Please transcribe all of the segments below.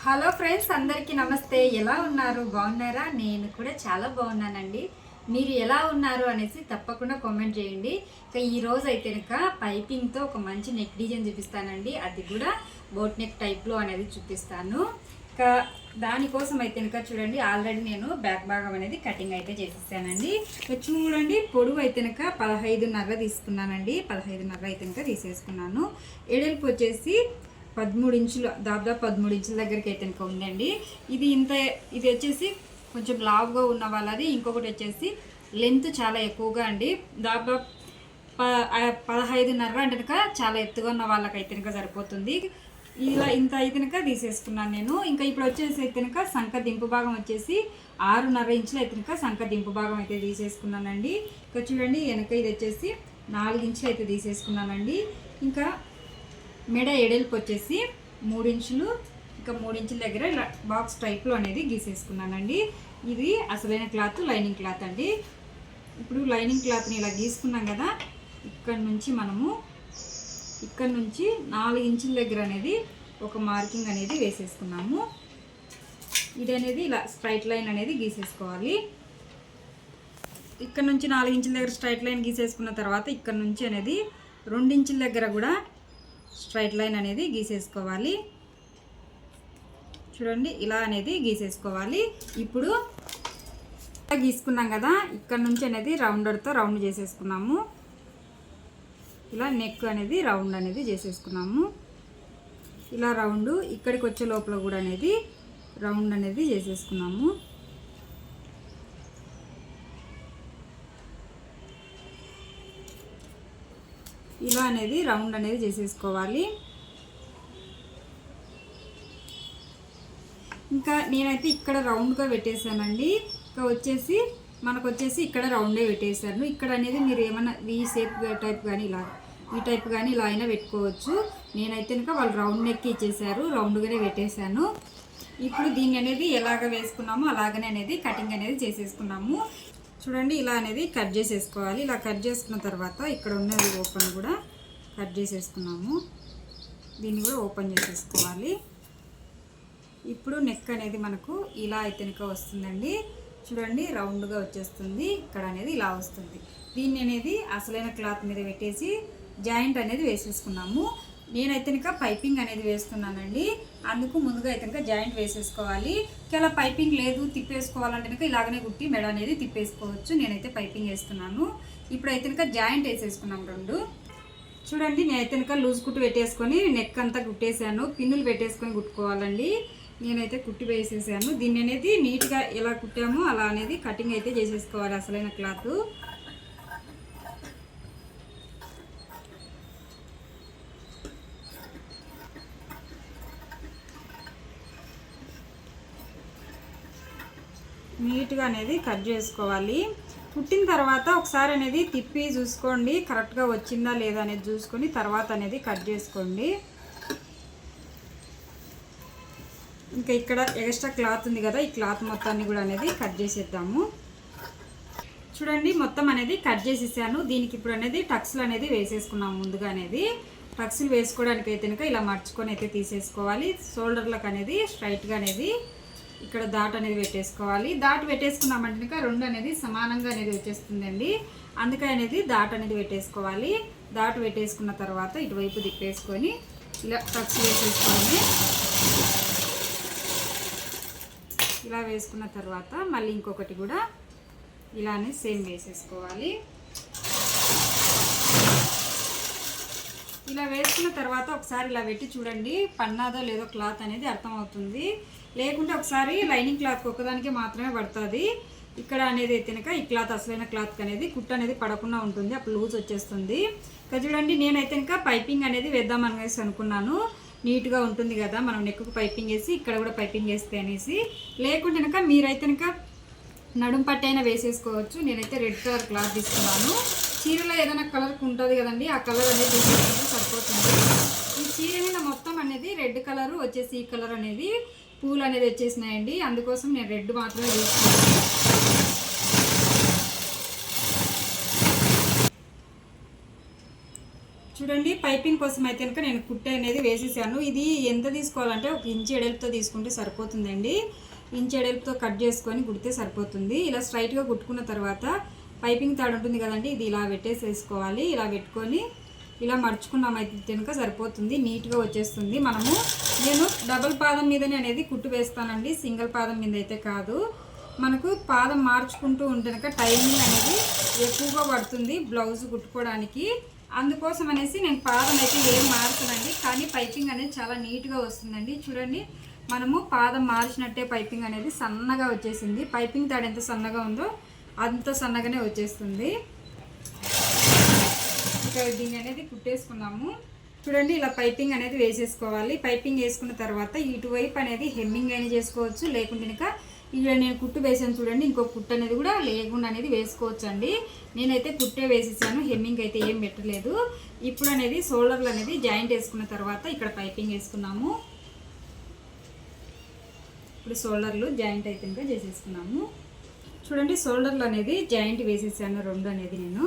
Hello friends, అందరికీ నమస్తే. ఎలా ఉన్నారు? బాగున్నారా? నేను కూడా చాలా బాగున్నానండి. మీరు ఎలా ఉన్నారు అనేసి తప్పకుండా కామెంట్ చేయండి. ఇక ఈ రోజు అయితే కనుక పైపింగ్తో ఒక మంచి నెక్ డిజైన్ చూపిస్తానండి. అది కూడా బోట్ నెక్ టైప్లో అనేది చూపిస్తాను. ఇక దానికోసం అయితే కనుక చూడండి, ఆల్రెడీ నేను బ్యాక్ భాగం అనేది కటింగ్ అయితే చేసేసానండి. చూడండి, పొడవు అయితే కనుక 15.5 తీసుకున్నానండి. 15.5 అయితే కనుక తీసేసుకున్నాను. ఎడల్పు వచ్చేసి 13 ఇంచులు, దాదాపు 13 ఇంచుల దగ్గరికి అయితే కనుక ఉందండి. ఇది వచ్చేసి కొంచెం లావుగా ఉన్న వాళ్ళది. ఇంకొకటి వచ్చేసి లెంత్ చాలా ఎక్కువగా అండి. దాదాపు 15.5 అంటే కనుక చాలా ఎత్తుగా ఉన్న వాళ్ళకైతే కనుక సరిపోతుంది. ఇలా ఇంత అయితే కనుక తీసేసుకున్నాను నేను. ఇంకా ఇప్పుడు వచ్చేసి అయితే కనుక సంఖ దింపు భాగం వచ్చేసి 6.5 ఇంచులు అయితే కనుక సంఖ దింపు భాగం అయితే తీసేసుకున్నానండి. ఇంకా చూడండి, వెనక ఇది వచ్చేసి 4 ఇంచులు అయితే తీసేసుకున్నానండి. ఇంకా మెడ ఎడల్పు వచ్చేసి 3 ఇంచులు, ఇంకా 3 ఇంచుల దగ్గర ఇలా బాక్స్ టైప్లో అనేది గీసేసుకున్నానండి. ఇది అసలైన క్లాత్, లైనింగ్ క్లాత్ అండి. ఇప్పుడు లైనింగ్ క్లాత్ని ఇలా గీసుకున్నాం కదా, ఇక్కడ నుంచి 4 ఇంచుల దగ్గర అనేది ఒక మార్కింగ్ అనేది వేసేసుకున్నాము. ఇది అనేది ఇలా స్ట్రైట్ లైన్ అనేది గీసేసుకోవాలి. ఇక్కడ నుంచి 4 ఇంచుల దగ్గర స్ట్రైట్ లైన్ గీసేసుకున్న తర్వాత ఇక్కడ నుంచి అనేది 2 ఇంచుల దగ్గర కూడా స్ట్రైట్ లైన్ అనేది గీసేసుకోవాలి. చూడండి, ఇలా అనేది గీసేసుకోవాలి. ఇప్పుడు గీసుకున్నాం కదా, ఇక్కడ నుంచి అనేది రౌండర్తో రౌండ్ చేసేసుకున్నాము. ఇలా నెక్ అనేది రౌండ్ అనేది చేసేసుకున్నాము. ఇలా రౌండ్ ఇక్కడికి వచ్చే లోపల కూడా అనేది రౌండ్ అనేది చేసేసుకున్నాము. ఇలా అనేది రౌండ్ అనేది చేసేసుకోవాలి. ఇంకా నేనైతే ఇక్కడ రౌండ్గా పెట్టేశానండి. ఇంకా వచ్చేసి మనకు వచ్చేసి ఇక్కడ రౌండే పెట్టేశాను. ఇక్కడ అనేది మీరు ఏమైనా ఈ షేప్ టైప్ కానీ ఈ టైప్ కానీ ఇలా అయినా పెట్టుకోవచ్చు. నేనైతే ఇంకా వాళ్ళు రౌండ్ నెక్ ఇచ్చేసారు, రౌండ్గానే పెట్టేశాను. ఇప్పుడు దీన్ని అనేది ఎలాగ వేసుకున్నామో అలాగనే అనేది కటింగ్ అనేది చేసేసుకున్నాము. చూడండి, ఇలా అనేది కట్ చేసేసుకోవాలి. ఇలా కట్ చేసుకున్న తర్వాత ఇక్కడ ఉన్నది ఓపెన్ కూడా కట్ చేసేసుకున్నాము. దీన్ని కూడా ఓపెన్ చేసేసుకోవాలి. ఇప్పుడు నెక్ అనేది మనకు ఇలా అయితే కనుక వస్తుందండి. చూడండి, రౌండ్గా వచ్చేస్తుంది. ఇక్కడ అనేది ఇలా వస్తుంది. దీన్ని అనేది అసలైన క్లాత్ మీద పెట్టేసి జాయింట్ అనేది వేసేసుకున్నాము. నేనైతే కనుక పైపింగ్ అనేది వేస్తున్నానండి. అందుకు ముందుగా అయితే కనుక జాయింట్ వేసేసుకోవాలి. ఇలా పైపింగ్ లేదు, తిప్పేసుకోవాలంటే కనుక ఇలాగనే కుట్టి మెడ అనేది తిప్పేసుకోవచ్చు. నేనైతే పైపింగ్ వేస్తున్నాను. ఇప్పుడైతే కనుక జాయింట్ వేసేసుకున్నాం 2. చూడండి, నేనైతే కనుక లూజ్ కుట్టు పెట్టేసుకొని నెక్ అంతా కుట్టేసాను. పిన్నులు పెట్టేసుకొని కుట్టుకోవాలండి. నేనైతే కుట్టి వేసేసాను. దీన్ని అనేది నీట్గా ఎలా కుట్టామో అలా అనేది కటింగ్ అయితే చేసేసుకోవాలి అసలైన క్లాత్. నీట్గా అనేది కట్ చేసుకోవాలి. కుట్టిన తర్వాత ఒకసారి అనేది తిప్పి చూసుకోండి, కరెక్ట్గా వచ్చిందా లేదా అనేది చూసుకొని తర్వాత అనేది కట్ చేసుకోండి. ఇంకా ఇక్కడ ఎక్స్ట్రా క్లాత్ ఉంది కదా, ఈ క్లాత్ మొత్తాన్ని కూడా అనేది కట్ చేసేద్దాము. చూడండి, మొత్తం అనేది కట్ చేసేసాను. దీనికి ఇప్పుడు అనేది టక్స్లు అనేది వేసేసుకున్నాము. ముందుగా అనేది టక్స్లు వేసుకోవడానికి అయితే కనుక ఇలా మర్చుకొని అయితే తీసేసుకోవాలి. షోల్డర్లకు అనేది స్ట్రైట్గా అనేది ఇక్కడ డాట్ అనేది పెట్టేసుకోవాలి. డాట్ పెట్టేసుకున్నామంటే కనుక 2 అనేది సమానంగా అనేది వచ్చేస్తుందండి. అందుకే అనేది డాట్ అనేది పెట్టేసుకోవాలి. డాట్ పెట్టేసుకున్న తర్వాత ఇటువైపు తిప్పేసుకొని ఇలా టక్స్ వేసేసుకోవాలి. ఇలా వేసుకున్న తర్వాత మళ్ళీ ఇంకొకటి కూడా ఇలానే సేమ్ వేసేసుకోవాలి. ఇలా వేసుకున్న తర్వాత ఒకసారి ఇలా పెట్టి చూడండి, పన్నాదో లేదో క్లాత్ అనేది అర్థమవుతుంది. లేకుంటే ఒకసారి లైనింగ్ క్లాత్ ఒక్కదానికే మాత్రమే పడుతుంది. ఇక్కడ అనేది అయితే కనుక ఈ క్లాత్ అసలైన క్లాత్ అనేది కుట్టు అనేది పడకుండా ఉంటుంది, అప్పుడు లూజ్ వచ్చేస్తుంది. ఇక్కడ చూడండి, నేనైతే కనుక పైపింగ్ అనేది వేద్దామనేసి అనుకున్నాను. నీట్గా ఉంటుంది కదా, మనం నెక్కు పైపింగ్ వేసి ఇక్కడ కూడా పైపింగ్ వేస్తే అనేసి. లేకుంటే కనుక మీరైతే కనుక నడుం పట్టి అయినా వేసేసుకోవచ్చు. నేనైతే రెడ్ కలర్ క్లాత్ తీసుకున్నాను. చీరలో ఏదైనా కలర్ ఉంటుంది కదండి, ఆ కలర్ అనేది తీసుకుంటే సరిపోతుంది. ఈ చీర మీద మొత్తం అనేది రెడ్ కలర్ వచ్చేసి ఈ కలర్ అనేది పూలు అనేది వచ్చేసినాయండి. అందుకోసం నేను రెడ్ మాత్రమే తీసుకున్నాను. చూడండి పైపింగ్ కోసం అయితే కనుక నేను కుట్ట అనేది వేసేసాను. ఇది ఎంత తీసుకోవాలంటే 1 ఇంచ్ ఎడల్పుతో తీసుకుంటే సరిపోతుందండి. ఇంచ్ ఎడల్పుతో కట్ చేసుకొని కుడితే సరిపోతుంది. ఇలా స్ట్రైట్గా కుట్టుకున్న తర్వాత పైపింగ్ తాడు ఉంటుంది కదండి, ఇది ఇలా పెట్టేసేసుకోవాలి. ఇలా పెట్టుకొని ఇలా మడుచుకున్నామైతే కనుక సరిపోతుంది, నీట్గా వచ్చేస్తుంది. నేను డబుల్ పాదం మీదనే అనేది కుట్టు వేస్తానండి, సింగిల్ పాదం మీద అయితే కాదు. మనకు పాదం మార్చుకుంటూ ఉంటే కనుక టైమింగ్ అనేది ఎక్కువగా పడుతుంది బ్లౌజ్ కుట్టుకోవడానికి. అందుకోసం అనేసి నేను పాదం అయితే ఏం మార్చనండి, కానీ పైపింగ్ అనేది చాలా నీట్గా వస్తుందండి. చూడండి మనము పాదం మార్చినట్టే పైపింగ్ అనేది సన్నగా వచ్చేసింది. పైపింగ్ తాడు ఎంత సన్నగా ఉందో అంత సన్నగానే వచ్చేస్తుంది. ఇక దీన్ని అనేది కుట్టేసుకున్నాము. చూడండి ఇలా పైపింగ్ అనేది వేసేసుకోవాలి. పైపింగ్ వేసుకున్న తర్వాత ఇటువైపు అనేది హెమ్మింగ్ అయినా చేసుకోవచ్చు, లేకుంటే కనుక ఇక్కడ నేను కుట్టు వేసాను చూడండి, ఇంకో కుట్టు అనేది కూడా లేకుండా అనేది వేసుకోవచ్చు అండి. నేనైతే కుట్టే వేసేసాను, హెమ్మింగ్ అయితే ఏం పెట్టలేదు. ఇప్పుడు అనేది షోల్డర్లు అనేది జాయింట్ వేసుకున్న తర్వాత ఇక్కడ పైపింగ్ వేసుకున్నాము. ఇప్పుడు షోల్డర్లు జాయింట్ అయితే ఇంకా చేసేసుకున్నాము. చూడండి షోల్డర్లు అనేది జాయింట్ వేసేసాను, 2 అనేది నేను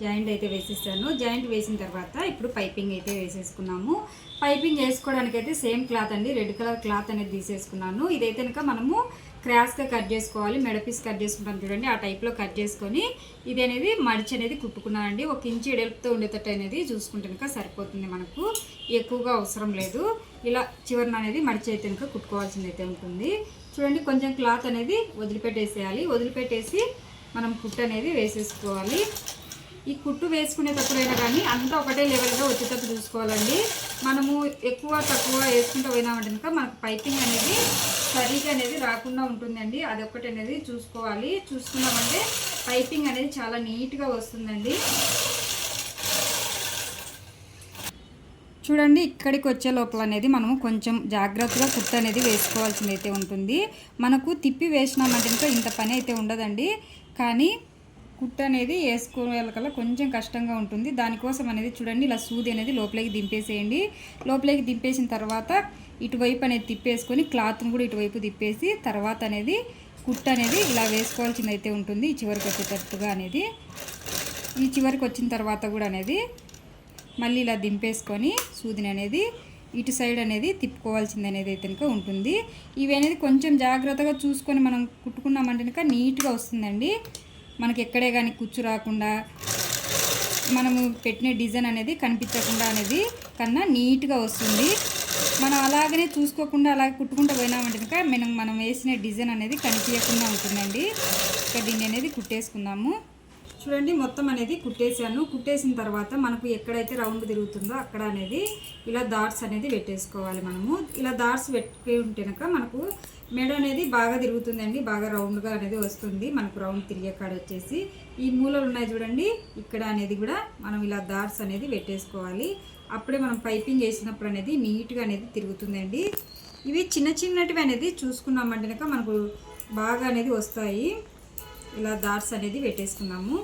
జాయింట్ అయితే వేసేసాను. జాయింట్ వేసిన తర్వాత ఇప్పుడు పైపింగ్ అయితే వేసేసుకున్నాము. పైపింగ్ వేసుకోవడానికి అయితే సేమ్ క్లాత్ అండి, రెడ్ కలర్ క్లాత్ అనేది తీసేసుకున్నాను. ఇదైతే కనుక మనము క్రాస్గా కట్ చేసుకోవాలి, మెడపీస్ కట్ చేసుకుంటాం చూడండి, ఆ టైప్లో కట్ చేసుకొని ఇది అనేది మడిచి అనేది కుట్టుకున్నానండి. 1 ఇంచ్ ఎడల్పుతో ఉండేటట్టు అనేది చూసుకుంటే కనుక సరిపోతుంది, మనకు ఎక్కువగా అవసరం లేదు. ఇలా చివరిన అనేది మడిచి అయితే కనుక కుట్టుకోవాల్సింది అయితే ఉంటుంది. చూడండి కొంచెం క్లాత్ అనేది వదిలిపెట్టేసేయాలి. వదిలిపెట్టేసి మనం కుట్టు అనేది వేసేసుకోవాలి. ఈ కుట్టు వేసుకునేటప్పుడైనా కానీ అంతా ఒకటే లెవెల్గా వచ్చేటట్టు చూసుకోవాలండి. మనము ఎక్కువ తక్కువ వేసుకుంటూ పోయినామంటే కనుక మనకు పైపింగ్ అనేది సరిగా అనేది రాకుండా ఉంటుందండి. అదొక్కటి అనేది చూసుకోవాలి. చూసుకున్నామంటే పైపింగ్ అనేది చాలా నీట్గా వస్తుందండి. చూడండి ఇక్కడికి వచ్చే లోపల అనేది మనము కొంచెం జాగ్రత్తగా కుట్టు అనేది వేసుకోవాల్సింది అయితే ఉంటుంది. మనకు తిప్పి వేసినామంటే ఇంకా ఇంత పని అయితే ఉండదండి, కానీ కుట్టు అనేది వేసుకోవాలకల్లా కొంచెం కష్టంగా ఉంటుంది. దానికోసం అనేది చూడండి ఇలా సూది అనేది లోపలికి దింపేసేయండి. లోపలికి దింపేసిన తర్వాత ఇటువైపు అనేది తిప్పేసుకొని క్లాత్ను కూడా ఇటువైపు తిప్పేసి తర్వాత అనేది కుట్టు అనేది ఇలా వేసుకోవాల్సింది అయితే ఉంటుంది. ఈ చివరికి వచ్చేటట్టుగా అనేది ఈ చివరికి వచ్చిన తర్వాత కూడా అనేది మళ్ళీ ఇలా దింపేసుకొని సూదిని అనేది ఇటు సైడ్ అనేది తిప్పుకోవాల్సింది అనేది అయితే కనుక ఉంటుంది. ఇవి అనేది కొంచెం జాగ్రత్తగా చూసుకొని మనం కుట్టుకున్నామంటే కనుక నీట్గా వస్తుందండి. మనకి ఎక్కడే కానీ కుచ్చు రాకుండా మనము పెట్టిన డిజైన్ అనేది కనిపించకుండా అనేది కన్నా నీట్గా వస్తుంది. మనం అలాగనే చూసుకోకుండా అలాగే కుట్టుకుంటూ పోయినామంటే కనుక మనం వేసిన డిజైన్ అనేది కనిపించకుండా ఉంటుందండి. ఇక దీన్ని అనేది కుట్టేసుకుందాము. చూడండి మొత్తం అనేది కుట్టేసాను. కుట్టేసిన తర్వాత మనకు ఎక్కడైతే రౌండ్ తిరుగుతుందో అక్కడ అనేది ఇలా డాట్స్ అనేది పెట్టేసుకోవాలి. మనము ఇలా డాట్స్ పెట్టుకుంటే కనుక మనకు మెడ అనేది బాగా తిరుగుతుందండి, బాగా రౌండ్గా అనేది వస్తుంది. మనకు రౌండ్ తిరిగే కాడ వచ్చేసి ఈ మూలలు ఉన్నాయి చూడండి, ఇక్కడ అనేది కూడా మనం ఇలా డాట్స్ అనేది పెట్టేసుకోవాలి. అప్పుడే మనం పైపింగ్ వేసినప్పుడు అనేది నీట్గా అనేది తిరుగుతుందండి. ఇవి చిన్న చిన్నటివి అనేది చూసుకున్నామంటే కనుక మనకు బాగా అనేది వస్తాయి. ఇలా డాట్స్ అనేది పెట్టేసుకున్నాము.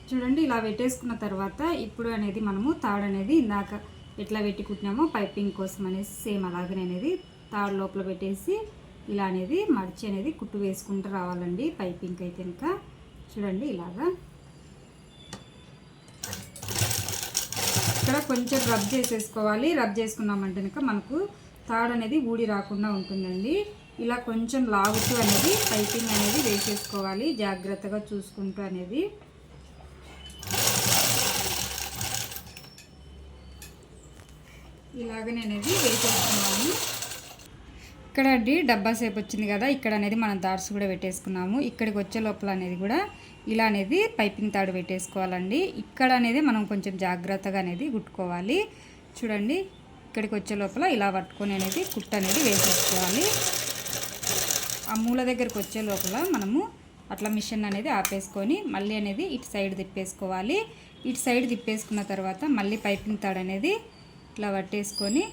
చూడండి ఇలా పెట్టేసుకున్న తర్వాత ఇప్పుడు అనేది మనము తాడు అనేది ఇందాక ఎట్లా పెట్టి కుట్టినామో పైపింగ్ కోసం అనేసి సేమ్ అలాగనే అనేది తాడు లోపల పెట్టేసి ఇలా అనేది మడిచి అనేది కుట్టు వేసుకుంటూ రావాలండి. పైపింగ్ అయితే ఇంకా చూడండి ఇలాగా ఇక్కడ కొంచెం రబ్ చేసేసుకోవాలి. రబ్ చేసుకున్నామంటే కనుక మనకు తాడు అనేది ఊడి రాకుండా ఉంటుందండి. ఇలా కొంచెం లాగుతూ అనేది పైపింగ్ అనేది వేసేసుకోవాలి, జాగ్రత్తగా చూసుకుంటూ అనేది. ఇలాగనే అనేది వేసేసుకున్నాము. ఇక్కడ డబ్బా షేప్ వచ్చింది కదా, ఇక్కడ అనేది మనం డాట్స్ కూడా పెట్టేసుకున్నాము. ఇక్కడికి వచ్చే లోపల అనేది కూడా ఇలా అనేది పైపింగ్ తాడు పెట్టేసుకోవాలండి. ఇక్కడ అనేది మనం కొంచెం జాగ్రత్తగా అనేది కుట్టుకోవాలి. చూడండి ఇక్కడికి వచ్చే లోపల ఇలా పట్టుకొని అనేది కుట్టు అనేది వేసేసుకోవాలి. ఆ మూల దగ్గరికి వచ్చే లోపల మనము అట్లా మిషన్ అనేది ఆపేసుకొని మళ్ళీ అనేది ఇటు సైడ్ తిప్పేసుకోవాలి. ఇటు సైడ్ తిప్పేసుకున్న తర్వాత మళ్ళీ పైపింగ్ తాడు అనేది ఇట్లా పట్టేసుకొని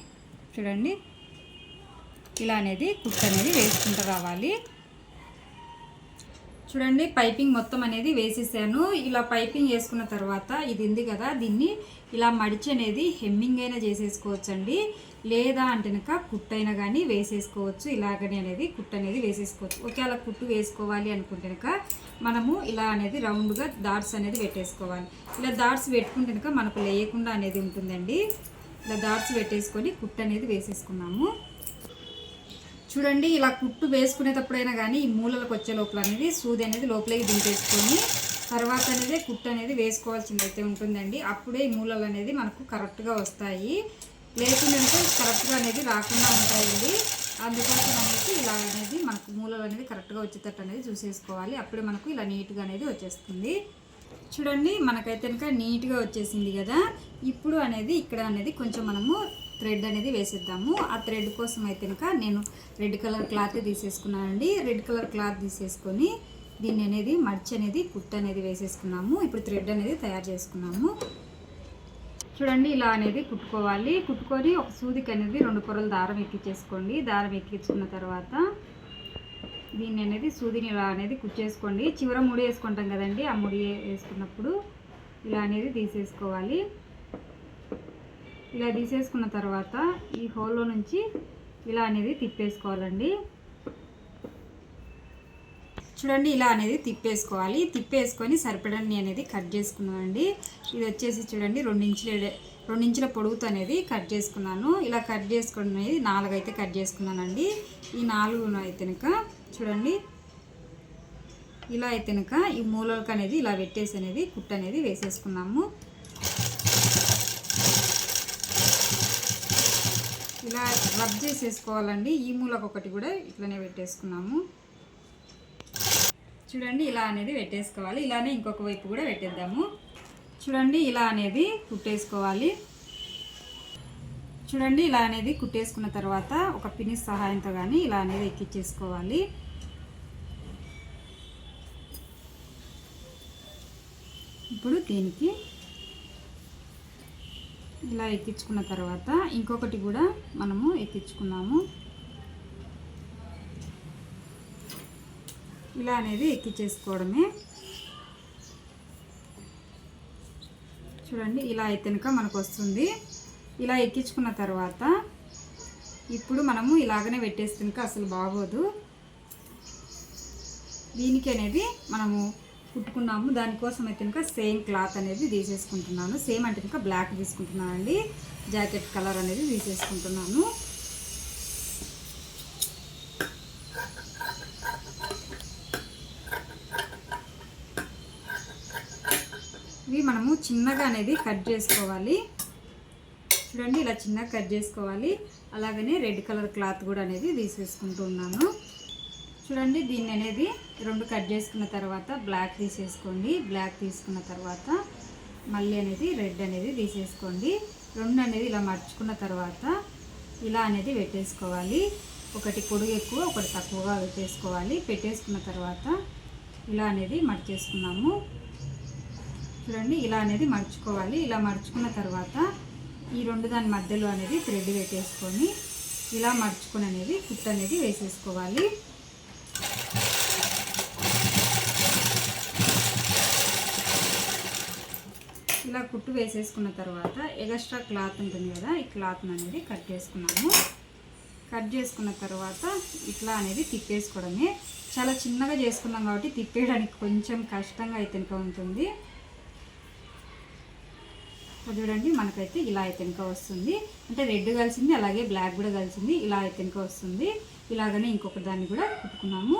చూడండి ఇలా అనేది కుట్టు అనేది వేసుకుంటూ రావాలి. చూడండి పైపింగ్ మొత్తం అనేది వేసేసాను. ఇలా పైపింగ్ వేసుకున్న తర్వాత ఇది ఉంది కదా, దీన్ని ఇలా మడిచి అనేది హెమ్మింగ్ అయినా చేసేసుకోవచ్చు లేదా అంటే కనుక కుట్టైనా కానీ వేసేసుకోవచ్చు. ఇలాగనే అనేది కుట్టు అనేది వేసేసుకోవచ్చు. ఓకే, అలా కుట్టు వేసుకోవాలి అనుకుంటే కనుక మనము ఇలా అనేది రౌండ్గా డాట్స్ అనేది పెట్టేసుకోవాలి. ఇలా డాట్స్ పెట్టుకుంటే కనుక మనకు లేయకుండా అనేది ఉంటుందండి. ఇలా డాట్స్ పెట్టేసుకొని కుట్టు అనేది వేసేసుకున్నాము. చూడండి ఇలా కుట్టు వేసుకునేటప్పుడైనా కానీ ఈ మూలలకు వచ్చే లోపల అనేది సూది అనేది లోపలికి దింపేసుకొని తర్వాత అనేది కుట్టు అనేది వేసుకోవాల్సింది అయితే ఉంటుందండి. అప్పుడే ఈ మూలలు అనేది మనకు కరెక్ట్గా వస్తాయి. లేకుంటే కరెక్ట్గా అనేది రాకుండా ఉంటాయండి. అందుకోసం అనేది ఇలా అనేది మనకు మూలలు అనేది కరెక్ట్గా వచ్చేటట్టు అనేది చూసేసుకోవాలి. అప్పుడే మనకు ఇలా నీట్గా అనేది వచ్చేస్తుంది. చూడండి మనకైతే కనుక నీట్గా వచ్చేసింది కదా. ఇప్పుడు అనేది ఇక్కడ అనేది కొంచెం మనము థ్రెడ్ అనేది వేసేద్దాము. ఆ థ్రెడ్ కోసం అయితే కనుక నేను రెడ్ కలర్ క్లాత్ తీసేసుకున్నానండి. రెడ్ కలర్ క్లాత్ తీసేసుకొని దీన్ని అనేది మర్చి అనేది కుట్టు అనేది వేసేసుకున్నాము. ఇప్పుడు థ్రెడ్ అనేది తయారు చేసుకున్నాము. చూడండి ఇలా అనేది కుట్టుకోవాలి. కుట్టుకొని ఒక సూదికి అనేది 2 పొరలు దారం ఎక్కించేసుకోండి. దారం ఎక్కించుకున్న తర్వాత దీన్ని అనేది సూదిని ఇలా అనేది కుచ్చేసుకోండి. చివర ముడి వేసుకుంటాం కదండి, ఆ ముడి వేసుకున్నప్పుడు ఇలా అనేది తీసేసుకోవాలి. ఇలా తీసేసుకున్న తర్వాత ఈ హోల్లో నుంచి ఇలా అనేది తిప్పేసుకోవాలండి. చూడండి ఇలా అనేది తిప్పేసుకోవాలి. తిప్పేసుకొని సరిపడని అనేది కట్ చేసుకున్నానండి. ఇది వచ్చేసి చూడండి 2 ఇంచుల పొడవుతో అనేది కట్ చేసుకున్నాను. ఇలా కట్ చేసుకునేది 4 అయితే కట్ చేసుకున్నానండి. ఈ 4 అయితే కనుక చూడండి ఇలా అయితే కనుక ఈ మూలలకు అనేది ఇలా పెట్టేసి అనేది కుట్టు అనేది వేసేసుకున్నాము. ఇలా రబ్ చేసేసుకోవాలండి. ఈ మూలకు ఒకటి కూడా ఇట్లనే పెట్టేసుకున్నాము. చూడండి ఇలా అనేది పెట్టేసుకోవాలి. ఇలానే ఇంకొక వైపు కూడా పెట్టేద్దాము. చూడండి ఇలా అనేది కుట్టేసుకోవాలి. చూడండి ఇలా అనేది కుట్టేసుకున్న తర్వాత ఒక పినిస్ సహాయంతో కానీ ఇలా అనేది ఎక్కించేసుకోవాలి. ఇప్పుడు దీనికి ఇలా ఎక్కించుకున్న తర్వాత ఇంకొకటి కూడా మనము ఎక్కించుకున్నాము. ఇలా అనేది ఎక్కించేసుకోవడమే. చూడండి ఇలా అయితే కనుక మనకు వస్తుంది. ఇలా ఎక్కించుకున్న తర్వాత ఇప్పుడు మనము ఇలాగనే పెట్టేస్తే కనుక అసలు బాగోదు. దీనికి అనేది మనము కుట్టుకున్నాము. దానికోసం అయితే కనుక సేమ్ క్లాత్ అనేది తీసేసుకుంటున్నాను. సేమ్ అంటే కనుక బ్లాక్ తీసుకుంటున్నాను అండి. జాకెట్ కలర్ అనేది తీసేసుకుంటున్నాను. ఇవి మనము చిన్నగా అనేది కట్ చేసుకోవాలి. చూడండి ఇలా చిన్నగా కట్ చేసుకోవాలి. అలాగనే రెడ్ కలర్ క్లాత్ కూడా అనేది తీసేసుకుంటూ ఉన్నాను. చూడండి దీన్ని అనేది 2 కట్ చేసుకున్న తర్వాత బ్లాక్ తీసేసుకోండి. బ్లాక్ తీసుకున్న తర్వాత మళ్ళీ అనేది రెడ్ అనేది తీసేసుకోండి. 2 అనేది ఇలా మర్చుకున్న తర్వాత ఇలా అనేది పెట్టేసుకోవాలి. ఒకటి పొడుగు ఎక్కువ ఒకటి తక్కువగా పెట్టేసుకోవాలి. పెట్టేసుకున్న తర్వాత ఇలా అనేది మర్చేసుకున్నాము. చూడండి ఇలా అనేది మర్చుకోవాలి. ఇలా మర్చుకున్న తర్వాత ఈ 2 దాని మధ్యలో అనేది థ్రెడ్ పెట్టేసుకొని ఇలా మర్చుకొని అనేది కుట్టు అనేది వేసేసుకోవాలి. ఇలా కుట్టు వేసేసుకున్న తర్వాత ఎక్స్ట్రా క్లాత్ ఉంటుంది కదా, ఈ క్లాత్ అనేది కట్ చేసుకున్నాము. కట్ చేసుకున్న తర్వాత ఇట్లా అనేది తిప్పేసుకోవడమే. చాలా చిన్నగా చేసుకున్నాం కాబట్టి తిప్పేయడానికి కొంచెం కష్టంగా అయితే ఉంటుంది. చూడండి మనకైతే ఇలా అయితే వస్తుంది. అంటే రెడ్ కలిసింది అలాగే బ్లాక్ కూడా కలిసింది. ఇలా అయితే వస్తుంది. ఇలాగనే ఇంకొక దాన్ని కూడా కుట్టుకున్నాము.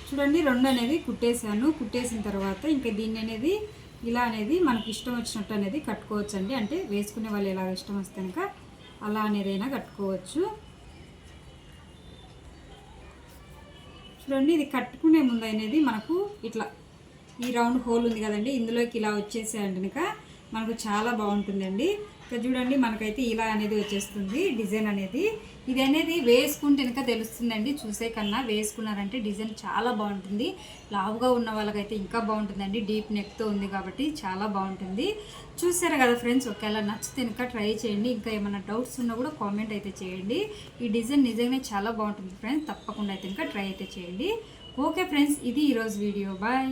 చూడండి 2 అనేది కుట్టేసాను. కుట్టేసిన తర్వాత ఇంకా దీన్ని అనేది ఇలా అనేది మనకి ఇష్టం వచ్చినట్టు అనేది కట్టుకోవచ్చు అండి. అంటే వేసుకునే వాళ్ళు ఎలా ఇష్టం వస్తే కనుక అలా అనేదైనా కట్టుకోవచ్చు. చూడండి ఇది కట్టుకునే ముందు అనేది మనకు ఇట్లా ఈ రౌండ్ హోల్ ఉంది కదండి, ఇందులోకి ఇలా వచ్చేసాయండి కనుక మనకు చాలా బాగుంటుందండి. ఇక్కడ చూడండి మనకైతే ఇలా అనేది వచ్చేస్తుంది డిజైన్ అనేది. ఇది అనేది వేసుకుంటే కనుక తెలుస్తుందండి. చూసే కన్నా వేసుకున్నారంటే డిజైన్ చాలా బాగుంటుంది. లావుగా ఉన్న వాళ్ళకైతే ఇంకా బాగుంటుందండి. డీప్ నెక్తో ఉంది కాబట్టి చాలా బాగుంటుంది. చూసారు కదా ఫ్రెండ్స్, ఒకవేళ నచ్చితే కనుక ట్రై చేయండి. ఇంకా ఏమైనా డౌట్స్ ఉన్నా కూడా కామెంట్ అయితే చేయండి. ఈ డిజైన్ నిజంగానే చాలా బాగుంటుంది ఫ్రెండ్స్. తప్పకుండా అయితే కనుక ట్రై అయితే చేయండి. ఓకే ఫ్రెండ్స్, ఇది ఈరోజు వీడియో. బాయ్.